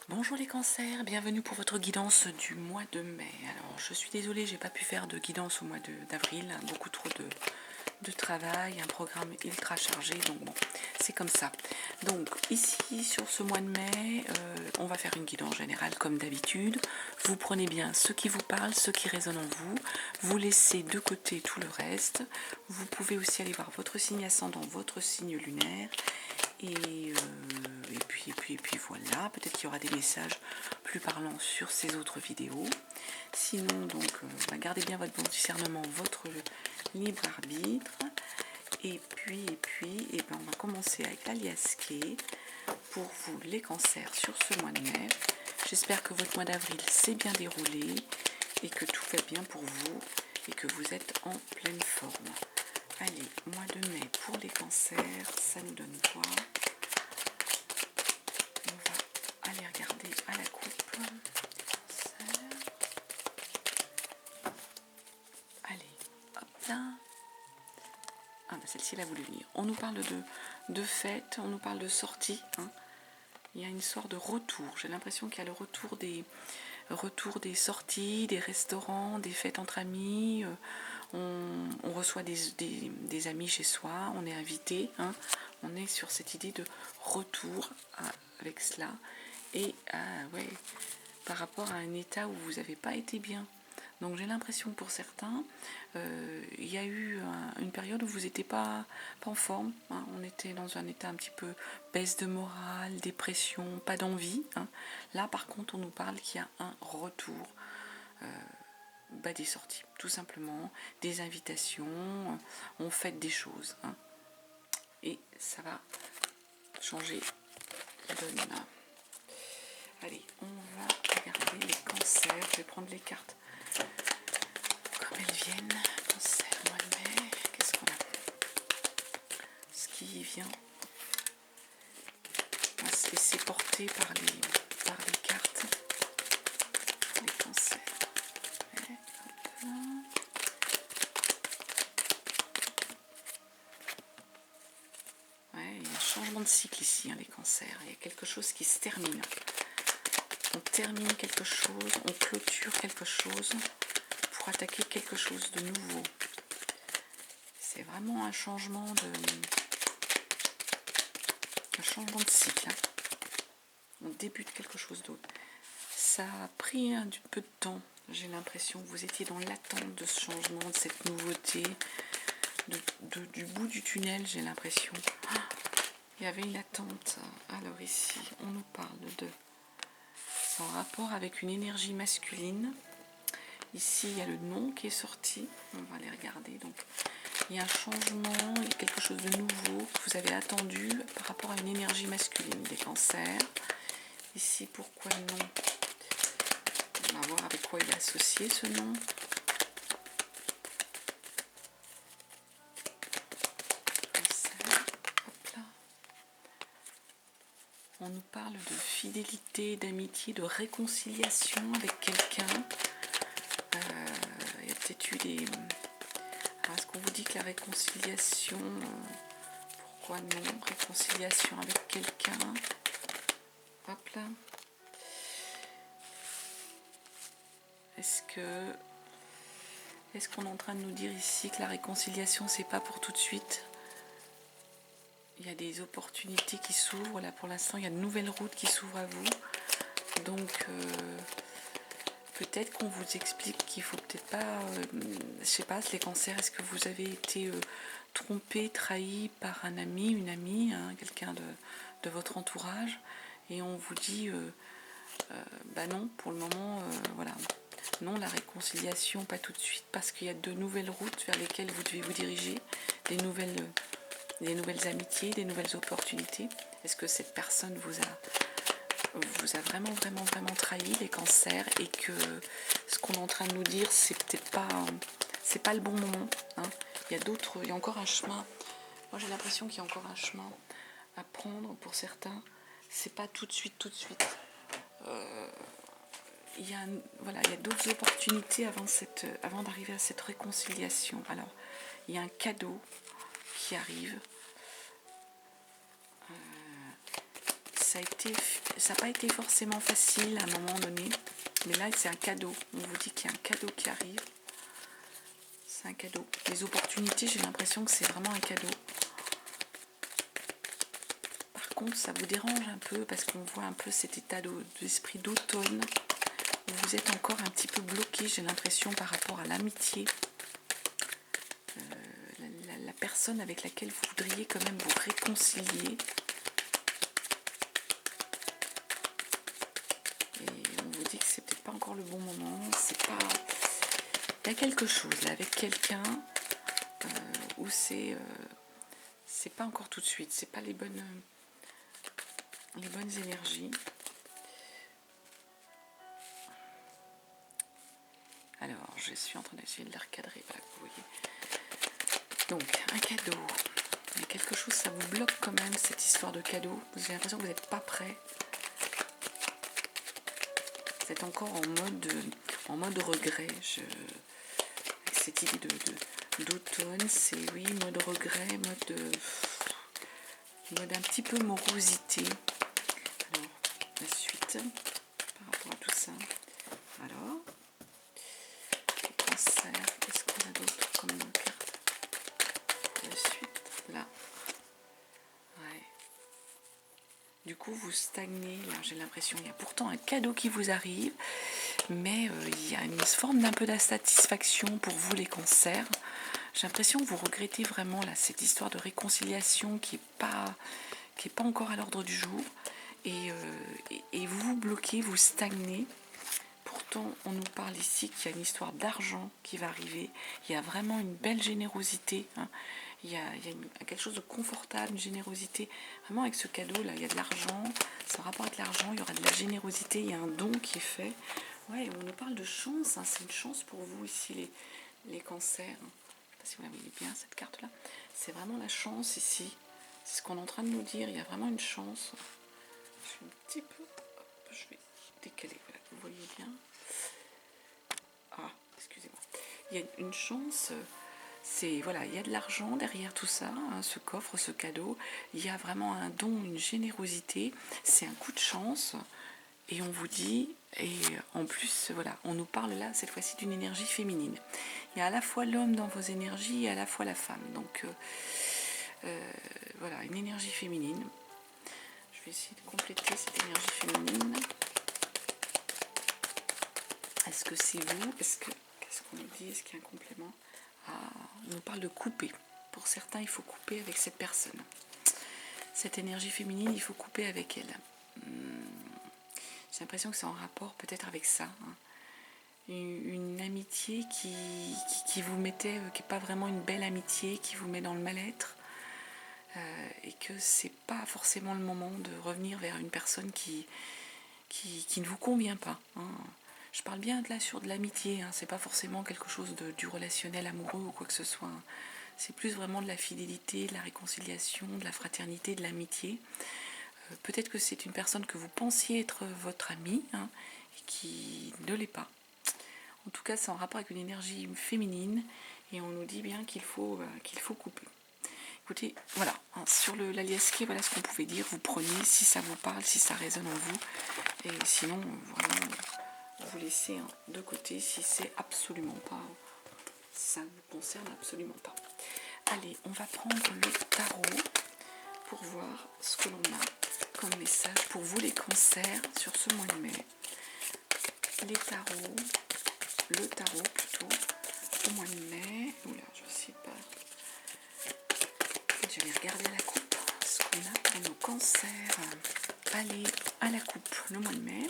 Bonjour les cancers, bienvenue pour votre guidance du mois de mai. Alors je suis désolée, j'ai pas pu faire de guidance au mois d'avril, beaucoup trop de travail, un programme ultra chargé, donc bon, c'est comme ça. Donc ici sur ce mois de mai, on va faire une guidance générale comme d'habitude. Vous prenez bien ce qui vous parle, ce qui résonne en vous, vous laissez de côté tout le reste. Vous pouvez aussi aller voir votre signe ascendant, votre signe lunaire. Et puis voilà, peut-être qu'il y aura des messages plus parlants sur ces autres vidéos. Sinon, donc, gardez bien votre bon discernement, votre libre arbitre. Et puis, on va commencer avec l'aliasqué pour vous, les cancers, sur ce mois de mai. J'espère que votre mois d'avril s'est bien déroulé et que tout va bien pour vous et que vous êtes en pleine forme. Allez, mois de mai pour les cancers, ça nous donne quoi? On va aller regarder à la coupe. Allez, hop là. Ah, celle-ci, elle a voulu venir. On nous parle de fête, on nous parle de sortie. Hein. Il y a une sorte de retour. J'ai l'impression qu'il y a le retour des sorties, des restaurants, des fêtes entre amis. On reçoit des amis chez soi, on est invité. Hein. On est sur cette idée de retour avec cela. Et ouais, par rapport à un état où vous n'avez pas été bien. Donc j'ai l'impression que pour certains, il y a eu une période où vous n'étiez pas en forme. Hein. On était dans un état un petit peu baisse de morale, dépression, pas d'envie. Hein. Là par contre, on nous parle qu'il y a un retour. Des sorties, tout simplement, des invitations, on fête des choses. Hein. Et ça va changer la donne. Allez, on va regarder les cancers. Je vais prendre les cartes comme elles viennent. Cancer, mois de mai. Qu'est-ce qu'on a? Ce qui vient. On va se laisser porter par les cartes. Les cancers. Ouais, il y a un changement de cycle ici, hein, les cancers. Il y a quelque chose qui se termine. On termine quelque chose, on clôture quelque chose pour attaquer quelque chose de nouveau. C'est vraiment un changement de cycle. Hein. On débute quelque chose d'autre. Ça a pris un peu de temps. J'ai l'impression que vous étiez dans l'attente de ce changement, de cette nouveauté, du bout du tunnel, j'ai l'impression. Il y avait une attente. Alors ici, on nous parle de... C'est en rapport avec une énergie masculine. Ici, il y a le nom qui est sorti. On va aller regarder. Donc, il y a un changement, il y a quelque chose de nouveau que vous avez attendu par rapport à une énergie masculine des cancers. Ici, pourquoi le nom? On va voir avec quoi il est associé ce nom. On nous parle de fidélité, d'amitié, de réconciliation avec quelqu'un. Il y a peut-être eu des... Alors, est-ce qu'on vous dit que la réconciliation... pourquoi non? Réconciliation avec quelqu'un. Hop là. Est-ce qu'on est en train de nous dire ici que la réconciliation, c'est pas pour tout de suite? Il y a des opportunités qui s'ouvrent. Là, pour l'instant, il y a de nouvelles routes qui s'ouvrent à vous. Donc, peut-être qu'on vous explique qu'il faut peut-être pas... je sais pas, les cancers, est-ce que vous avez été trompé, trahi par un ami, une amie, hein, quelqu'un de votre entourage, et on vous dit... non, pour le moment, voilà. Non, la réconciliation, pas tout de suite, parce qu'il y a de nouvelles routes vers lesquelles vous devez vous diriger, des nouvelles amitiés, des nouvelles opportunités. Est-ce que cette personne vous a vraiment trahi, les cancers, et que ce qu'on est en train de nous dire, c'est peut-être pas, c'est pas le bon moment. Hein. Il y a encore un chemin. Moi, j'ai l'impression qu'il y a encore un chemin à prendre pour certains. C'est pas tout de suite. Il y a d'autres opportunités avant d'arriver à cette réconciliation. Alors, il y a un cadeau qui arrive. ça n'a pas été forcément facile à un moment donné. Mais là, c'est un cadeau. On vous dit qu'il y a un cadeau qui arrive. C'est un cadeau. Les opportunités, j'ai l'impression que c'est vraiment un cadeau. Par contre, ça vous dérange un peu parce qu'on voit un peu cet état d'esprit d'automne. Vous êtes encore un petit peu bloqué, j'ai l'impression, par rapport à l'amitié. La personne avec laquelle vous voudriez quand même vous réconcilier. Et on vous dit que c'est peut-être pas encore le bon moment. C'est pas... Il y a quelque chose là avec quelqu'un où c'est pas encore tout de suite. C'est pas les bonnes énergies. Alors, je suis en train d'essayer de les recadrer. Voilà, vous voyez. Donc, un cadeau. Il y a quelque chose, ça vous bloque quand même, cette histoire de cadeau. J'ai l'impression que vous n'êtes pas prêt. Vous êtes encore en mode regret. Avec cette idée d'automne, c'est oui, mode regret, mode un petit peu morosité. Alors, la suite, par rapport à tout ça. Alors, cancer, qu'est-ce qu'on a d'autre comme carte? La suite, là. Ouais. Du coup, vous stagnez, là, j'ai l'impression. Il y a pourtant un cadeau qui vous arrive, mais il y a une forme d'un peu d'insatisfaction pour vous, les cancers. J'ai l'impression que vous regrettez vraiment là, cette histoire de réconciliation qui n'est pas encore à l'ordre du jour. Et vous vous bloquez, vous stagnez. Pourtant, on nous parle ici qu'il y a une histoire d'argent qui va arriver. Il y a vraiment une belle générosité. Hein. Il y a quelque chose de confortable, une générosité. Vraiment, avec ce cadeau-là, il y a de l'argent. C'est en rapport avec l'argent, il y aura de la générosité. Il y a un don qui est fait. Ouais, on nous parle de chance. Hein. C'est une chance pour vous ici, les cancers. Je ne sais pas si vous la voyez bien, cette carte-là. C'est vraiment la chance ici. C'est ce qu'on est en train de nous dire. Il y a vraiment une chance. Je suis un petit peu... Hop, je vais décaler. Voilà, vous voyez bien. Ah, excusez-moi. Il y a une chance... Voilà, il y a de l'argent derrière tout ça, hein, ce coffre, ce cadeau. Il y a vraiment un don, une générosité. C'est un coup de chance. Et on vous dit, et en plus, voilà, on nous parle là, cette fois-ci, d'une énergie féminine. Il y a à la fois l'homme dans vos énergies et à la fois la femme. Donc, voilà, une énergie féminine. Je vais essayer de compléter cette énergie féminine. Est-ce que c'est vous? Qu'est-ce qu'on nous dit? Est-ce qu'il y a un complément? On nous parle de couper. Pour certains, il faut couper avec cette personne. Cette énergie féminine, il faut couper avec elle. J'ai l'impression que c'est en rapport peut-être avec ça. Hein. Une amitié qui vous mettait, qui n'est pas vraiment une belle amitié, qui vous met dans le mal-être. Et que c'est pas forcément le moment de revenir vers une personne qui ne vous convient pas. Hein. Je parle bien là sur de l'amitié, hein. C'est pas forcément quelque chose du relationnel amoureux ou quoi que ce soit. Hein. C'est plus vraiment de la fidélité, de la réconciliation, de la fraternité, de l'amitié. Peut-être que c'est une personne que vous pensiez être votre amie, hein, et qui ne l'est pas. En tout cas, c'est en rapport avec une énergie féminine et on nous dit bien qu'il faut couper. Écoutez, voilà, hein, sur l'aliasqué, voilà ce qu'on pouvait dire. Vous prenez si ça vous parle, si ça résonne en vous. Et sinon, vraiment, vous laissez de côté si c'est absolument pas, ça ne vous concerne absolument pas. Allez, on va prendre le tarot pour voir ce que l'on a comme message pour vous les cancers sur ce mois de mai. Le tarot plutôt, au mois de mai. Oula, je sais pas. Je vais regarder la coupe, ce qu'on a pour nos cancers. Allez, à la coupe, le mois de mai.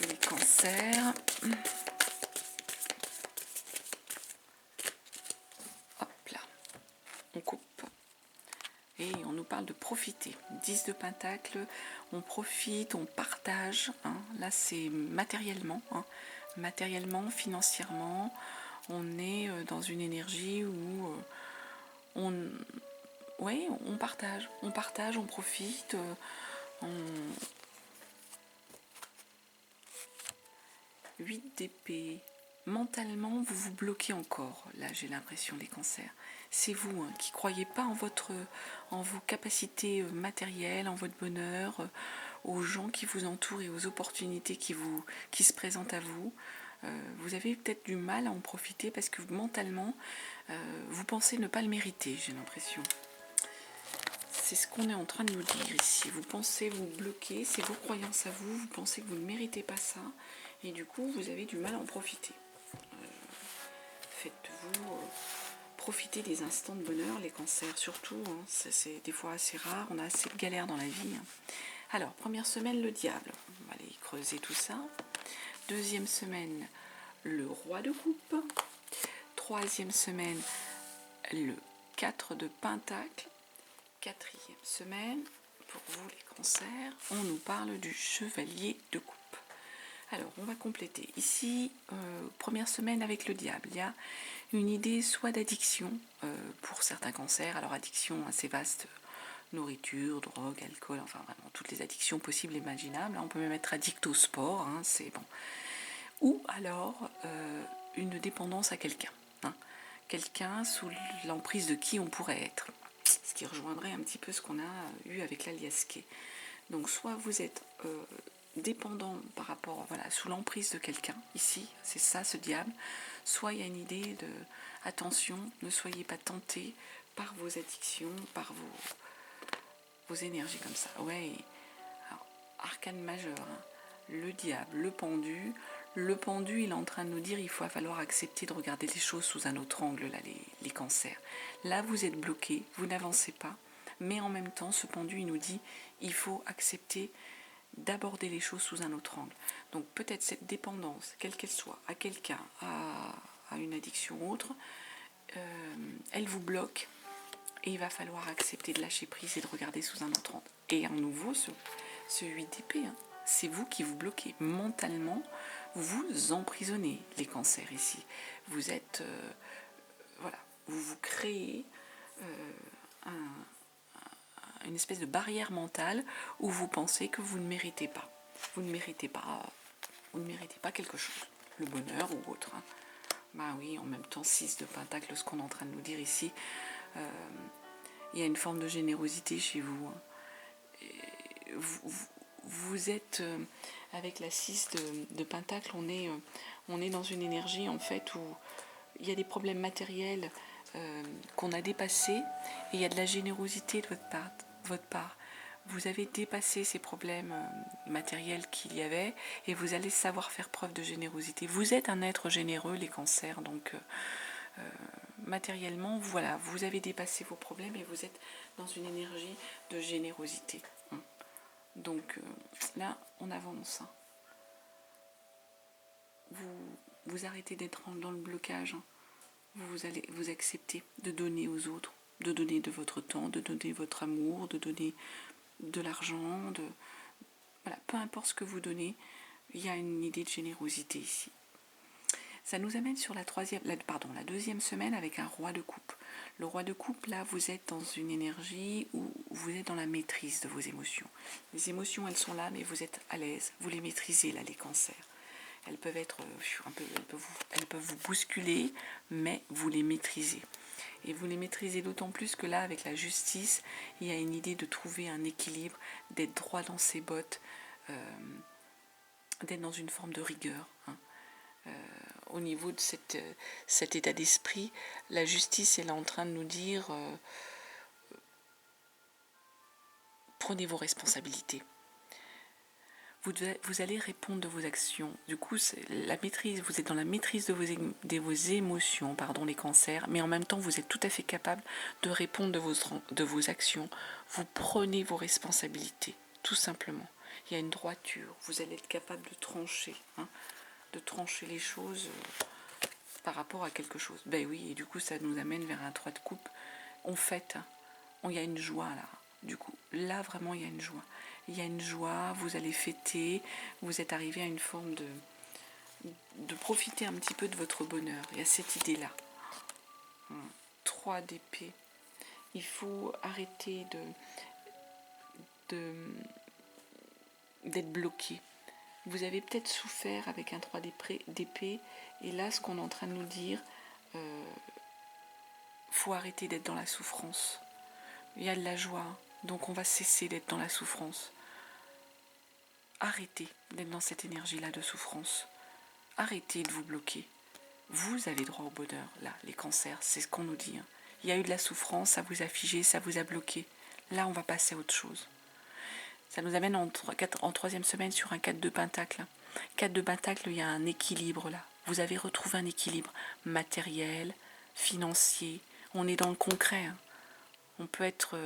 Les cancers. Hop là, on coupe. Et on nous parle de profiter. 10 de Pentacle, on profite, on partage. Hein. Là, c'est matériellement. Hein. Matériellement, financièrement. On est dans une énergie où on partage. On partage, on profite. 8 d'épée. mentalement, vous vous bloquez encore. Là, j'ai l'impression, les cancers. C'est vous qui ne croyez pas en vos capacités matérielles, en votre bonheur, aux gens qui vous entourent et aux opportunités qui se présentent à vous. Vous avez peut-être du mal à en profiter parce que mentalement, vous pensez ne pas le mériter, j'ai l'impression. C'est ce qu'on est en train de nous dire ici. Vous pensez vous bloquer, c'est vos croyances à vous, vous pensez que vous ne méritez pas ça, et du coup, vous avez du mal à en profiter. Faites-vous profiter des instants de bonheur, les cancers surtout, c'est des fois assez rare, on a assez de galères dans la vie. Alors, première semaine, le diable, on va aller creuser tout ça. Deuxième semaine, le roi de coupe. Troisième semaine, le 4 de pentacle. Quatrième semaine, pour vous les cancers, on nous parle du chevalier de coupe. Alors, on va compléter. Ici, première semaine avec le diable, il y a une idée soit d'addiction pour certains cancers. Alors, addiction assez vaste, nourriture, drogue, alcool, enfin vraiment toutes les addictions possibles et imaginables. On peut même être addict au sport, c'est bon. Ou alors, une dépendance à quelqu'un. Quelqu'un sous l'emprise de qui on pourrait être. Ce qui rejoindrait un petit peu ce qu'on a eu avec l'aliasqué. Donc, soit vous êtes dépendant par rapport, sous l'emprise de quelqu'un, ici, c'est ça ce diable, soit il y a une idée de attention, ne soyez pas tentés par vos addictions, par vos énergies comme ça. Ouais, alors, arcane majeur, le diable, le pendu, il est en train de nous dire il va falloir accepter de regarder les choses sous un autre angle, là, les cancers. Là, vous êtes bloqué, vous n'avancez pas, mais en même temps, ce pendu, il nous dit il faut accepter d'aborder les choses sous un autre angle. Donc peut-être cette dépendance, quelle qu'elle soit, à quelqu'un, à une addiction ou autre, elle vous bloque et il va falloir accepter de lâcher prise et de regarder sous un autre angle. Et à nouveau, ce 8 d'épée, c'est vous qui vous bloquez. Mentalement, vous emprisonnez les cancers ici. Vous êtes... vous vous créez une espèce de barrière mentale où vous pensez que vous ne méritez pas. Vous ne méritez pas quelque chose, le bonheur ou autre. Bah oui, en même temps, 6 de pentacle, ce qu'on est en train de nous dire ici, il y a une forme de générosité chez vous. Vous êtes, avec la 6 de pentacle, on est dans une énergie en fait où il y a des problèmes matériels qu'on a dépassés et il y a de la générosité de votre part. Vous avez dépassé ces problèmes matériels qu'il y avait et vous allez savoir faire preuve de générosité. Vous êtes un être généreux, les cancers, donc matériellement, vous avez dépassé vos problèmes et vous êtes dans une énergie de générosité. Donc là, on avance. Vous arrêtez d'être dans le blocage. Vous allez vous accepter de donner aux autres, de donner de votre temps, de donner votre amour, de donner de l'argent, peu importe ce que vous donnez, il y a une idée de générosité ici. Ça nous amène sur la deuxième semaine avec un roi de coupe. Le roi de coupe, là, vous êtes dans une énergie où vous êtes dans la maîtrise de vos émotions. Les émotions, elles sont là, mais vous êtes à l'aise. Vous les maîtrisez, là, les cancers. Elles peuvent être elles peuvent vous bousculer, mais vous les maîtrisez. Et vous les maîtrisez d'autant plus que là, avec la justice, il y a une idée de trouver un équilibre, d'être droit dans ses bottes, d'être dans une forme de rigueur. Au niveau de cet état d'esprit, la justice, elle est en train de nous dire prenez vos responsabilités. Vous allez répondre de vos actions. Du coup, la maîtrise, vous êtes dans la maîtrise de vos émotions, les cancers, mais en même temps, vous êtes tout à fait capable de répondre de vos actions. Vous prenez vos responsabilités, tout simplement. Il y a une droiture. Vous allez être capable de trancher les choses par rapport à quelque chose. Ben oui, et du coup, ça nous amène vers un 3 de coupe. On fête. Il y a une joie là. Du coup, là, vraiment, il y a une joie. Il y a une joie, vous allez fêter, vous êtes arrivé à une forme de profiter un petit peu de votre bonheur. Il y a cette idée-là. 3 d'épée. Il faut arrêter d'être bloqué. Vous avez peut-être souffert avec un 3 d'épée, et là, ce qu'on est en train de nous dire, faut arrêter d'être dans la souffrance. Il y a de la joie, donc on va cesser d'être dans la souffrance. Arrêtez d'être dans cette énergie-là de souffrance. Arrêtez de vous bloquer. Vous avez droit au bonheur, là, les cancers, c'est ce qu'on nous dit. Il y a eu de la souffrance, ça vous a figé, ça vous a bloqué. Là, on va passer à autre chose. Ça nous amène en troisième semaine sur un 4 de pentacle. 4 de pentacle, il y a un équilibre là. Vous avez retrouvé un équilibre matériel, financier. On est dans le concret. On peut être...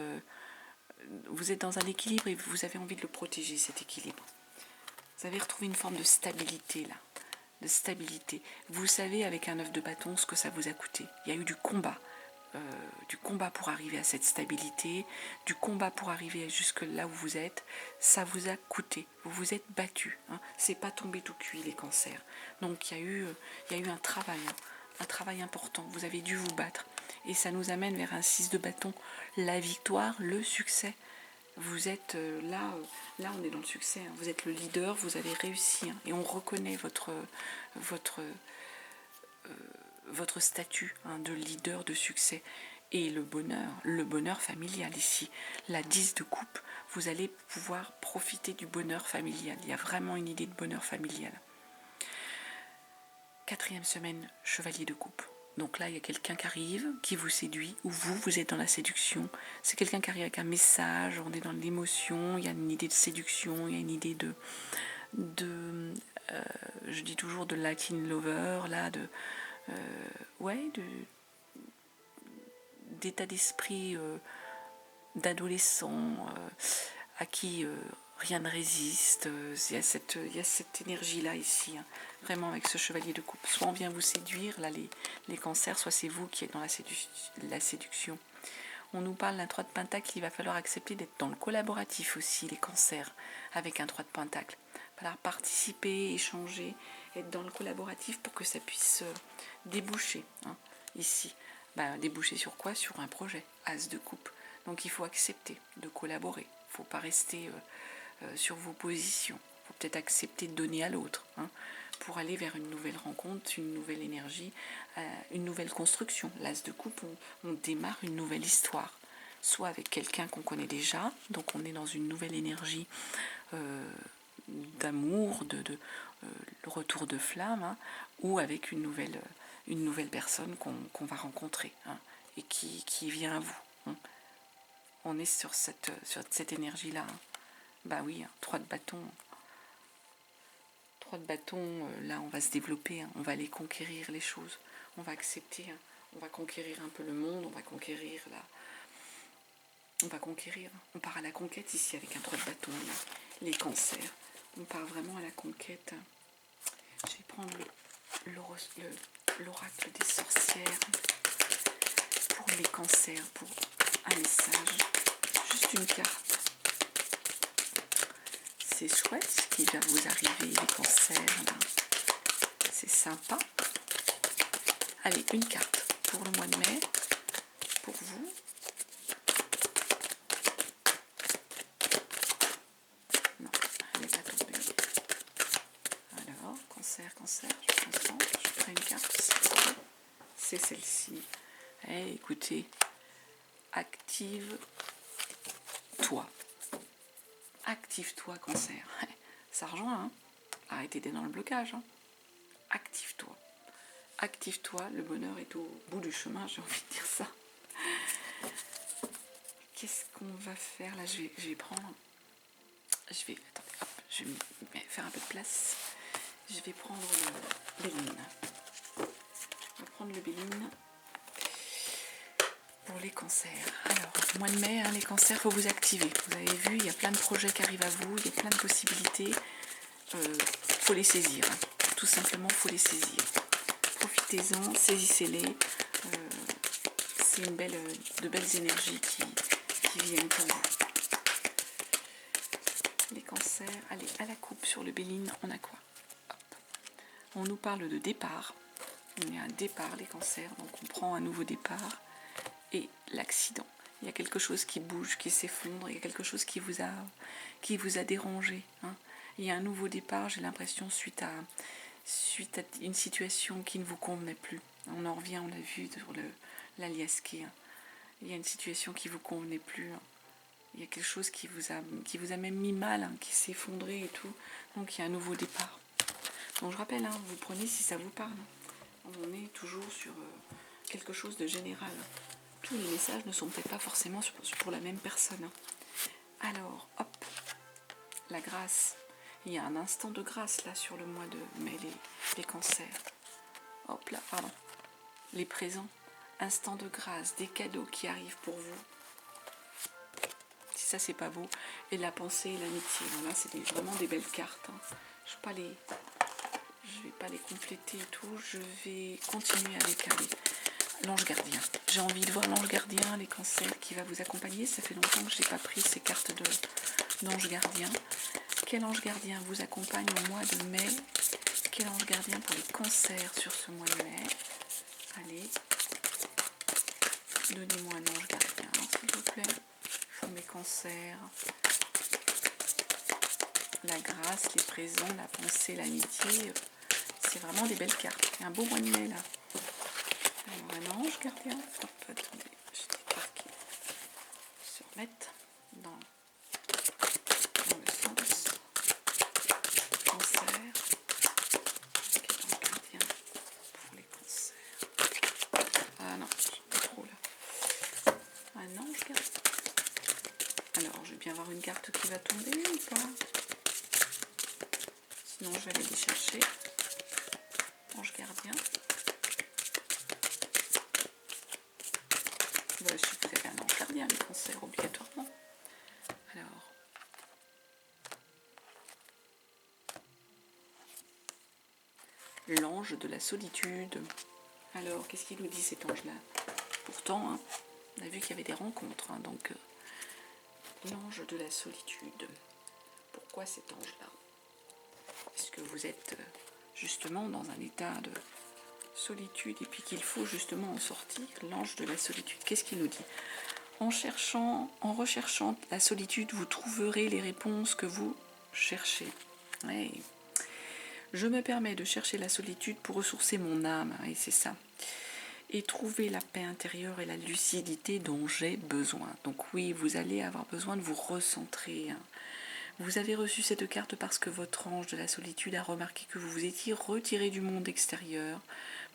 vous êtes dans un équilibre et vous avez envie de le protéger, cet équilibre. Vous avez retrouvé une forme de stabilité là. De stabilité. Vous savez avec un 9 de bâton ce que ça vous a coûté. Il y a eu du combat pour arriver à cette stabilité, du combat pour arriver jusque là où vous êtes. Ça vous a coûté, vous vous êtes battu. C'est pas tombé tout cuit les cancers. Donc il y a eu un travail important. Vous avez dû vous battre et ça nous amène vers un 6 de bâton, la victoire, le succès. Vous êtes là on est dans le succès, vous êtes le leader, vous avez réussi et on reconnaît votre statut de leader de succès et le bonheur familial ici. La 10 de coupe, vous allez pouvoir profiter du bonheur familial. Il y a vraiment une idée de bonheur familial. 4e semaine, chevalier de coupe. Donc là, il y a quelqu'un qui arrive, qui vous séduit, ou vous êtes dans la séduction. C'est quelqu'un qui arrive avec un message, on est dans l'émotion, il y a une idée de séduction, il y a une idée je dis toujours de Latin lover, là, d'état d'esprit d'adolescent à qui rien ne résiste. Il y a cette énergie-là ici, vraiment avec ce chevalier de coupe. Soit on vient vous séduire, là les cancers, soit c'est vous qui êtes dans la séduction. On nous parle d'un 3 de pentacle, il va falloir accepter d'être dans le collaboratif aussi, les cancers, avec un 3 de pentacle. Il va falloir participer, échanger, être dans le collaboratif pour que ça puisse déboucher, ici. Déboucher sur quoi? Sur un projet, as de coupe. Donc il faut accepter de collaborer, il ne faut pas rester sur vos positions. Il faut peut-être accepter de donner à l'autre pour aller vers une nouvelle rencontre, une nouvelle énergie, une nouvelle construction. L'as de coupe, on démarre une nouvelle histoire, soit avec quelqu'un qu'on connaît déjà, donc on est dans une nouvelle énergie d'amour, le retour de flamme, ou avec une nouvelle personne qu'on va rencontrer et qui vient à vous. On est sur cette énergie-là. Oui, 3 de bâton. 3 de bâton, là on va se développer, on va aller conquérir les choses. On va accepter, on va conquérir un peu le monde, on va conquérir on part à la conquête ici avec un 3 de bâton, les cancers. On part vraiment à la conquête. Je vais prendre l'oracle des sorcières pour les cancers, pour un message. Juste une carte. C'est chouette ce qui va vous arriver, les cancers. C'est sympa. Allez, une carte pour le mois de mai, pour vous. Non, elle n'est pas tombée. Alors, cancer, je prends une carte. C'est celle-ci. Écoutez, active-toi. Active-toi, cancer. Ça rejoint, Arrêtez d'être dans le blocage. Active-toi. Active-toi, le bonheur est au bout du chemin, j'ai envie de dire ça. Qu'est-ce qu'on va faire là? Je vais prendre... Attendez, hop, je vais faire un peu de place. Je vais prendre le Béline. Je vais prendre le Béline pour les cancers. Alors, mois de mai, les cancers, il faut vous activer. Vous avez vu, il y a plein de projets qui arrivent à vous, il y a plein de possibilités. Faut les saisir. Tout simplement, faut les saisir. Profitez-en, saisissez-les. C'est de belles énergies qui viennent pour vous. Les cancers, allez, à la coupe sur le Béline, on a quoi? Hop. On nous parle de départ. On est à un départ, les cancers, donc on prend un nouveau départ. Et l'accident. Il y a quelque chose qui bouge, qui s'effondre, il y a quelque chose qui vous a dérangé. Il y a un nouveau départ, j'ai l'impression, suite à une situation qui ne vous convenait plus. On en revient, on l'a vu sur l'aliasqué. Il y a une situation qui ne vous convenait plus. Il y a quelque chose qui vous a même mis mal, qui s'est effondré et tout. Donc il y a un nouveau départ. Donc je rappelle, vous prenez si ça vous parle. On est toujours sur quelque chose de général. Tous les messages ne sont peut-être pas forcément pour la même personne. Alors, hop, la grâce. Il y a un instant de grâce là sur le mois de mai, les cancers. Hop là, pardon. Les présents, instant de grâce, des cadeaux qui arrivent pour vous. Si ça c'est pas beau. Et la pensée et l'amitié. Voilà, c'est vraiment des belles cartes. Je vais pas les compléter et tout. Je vais continuer avec l'ange gardien. J'ai envie de voir l'ange gardien, les cancers, qui va vous accompagner. Ça fait longtemps que je n'ai pas pris ces cartes d'ange gardien. Quel ange gardien vous accompagne au mois de mai? Quel ange gardien pour les cancers sur ce mois de mai? Allez, donnez-moi un ange gardien, s'il vous plaît. Pour mes cancers. La grâce, les présents, la pensée, l'amitié. C'est vraiment des belles cartes. Il y a un beau mois de mai là. Alors, un ange gardien. Hop, attendez, j'ai des cartes qui se remettent dans le sens. Cancer. Quel ange gardien pour les cancers? Ah non, pas trop là. Un ange gardien. Alors, je vais bien avoir une carte qui va tomber ou pas? Sinon, je vais aller les chercher. Ange gardien. Voilà, si vous avez un ange gardien, les cancers, obligatoirement. Alors, l'ange de la solitude. Alors, qu'est-ce qu'il nous dit cet ange-là? Pourtant, on a vu qu'il y avait des rencontres. Donc, l'ange de la solitude. Pourquoi cet ange-là? Est-ce que vous êtes justement dans un état de solitude et puis qu'il faut justement en sortir? L'ange de la solitude, qu'est-ce qu'il nous dit? En recherchant la solitude, vous trouverez les réponses que vous cherchez. Ouais. Je me permets de chercher la solitude pour ressourcer mon âme, et c'est ça. Et trouver la paix intérieure et la lucidité dont j'ai besoin. Donc oui, vous allez avoir besoin de vous recentrer. Vous avez reçu cette carte parce que votre ange de la solitude a remarqué que vous vous étiez retiré du monde extérieur.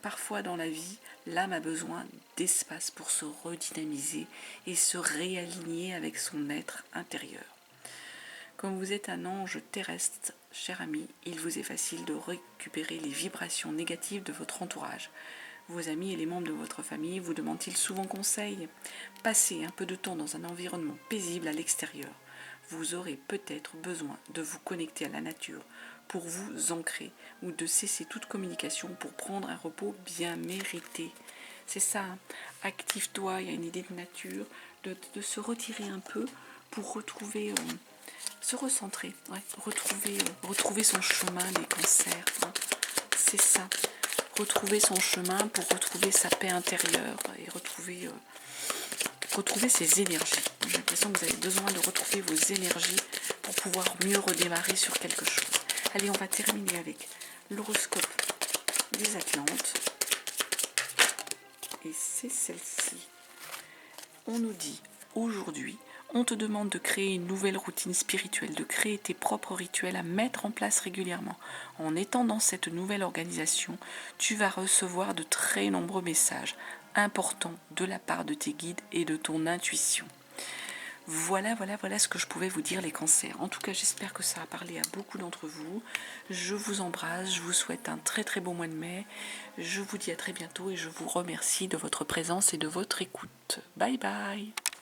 Parfois dans la vie, l'âme a besoin d'espace pour se redynamiser et se réaligner avec son être intérieur. Comme vous êtes un ange terrestre, cher ami, il vous est facile de récupérer les vibrations négatives de votre entourage. Vos amis et les membres de votre famille vous demandent-ils souvent conseil? Passez un peu de temps dans un environnement paisible à l'extérieur. Vous aurez peut-être besoin de vous connecter à la nature pour vous ancrer ou de cesser toute communication pour prendre un repos bien mérité. C'est ça, active-toi, il y a une idée de nature, de se retirer un peu pour retrouver, se recentrer, retrouver son chemin, les cancers. C'est ça, retrouver son chemin pour retrouver sa paix intérieure et retrouver ses énergies. J'ai l'impression que vous avez besoin de retrouver vos énergies pour pouvoir mieux redémarrer sur quelque chose. Allez, on va terminer avec l'horoscope des Atlantes. Et c'est celle-ci. On nous dit, aujourd'hui, on te demande de créer une nouvelle routine spirituelle, de créer tes propres rituels à mettre en place régulièrement. En étant dans cette nouvelle organisation, tu vas recevoir de très nombreux messages importants de la part de tes guides et de ton intuition. Voilà ce que je pouvais vous dire, les cancers. En tout cas, j'espère que ça a parlé à beaucoup d'entre vous. Je vous embrasse, je vous souhaite un très très beau mois de mai. Je vous dis à très bientôt et je vous remercie de votre présence et de votre écoute. Bye bye.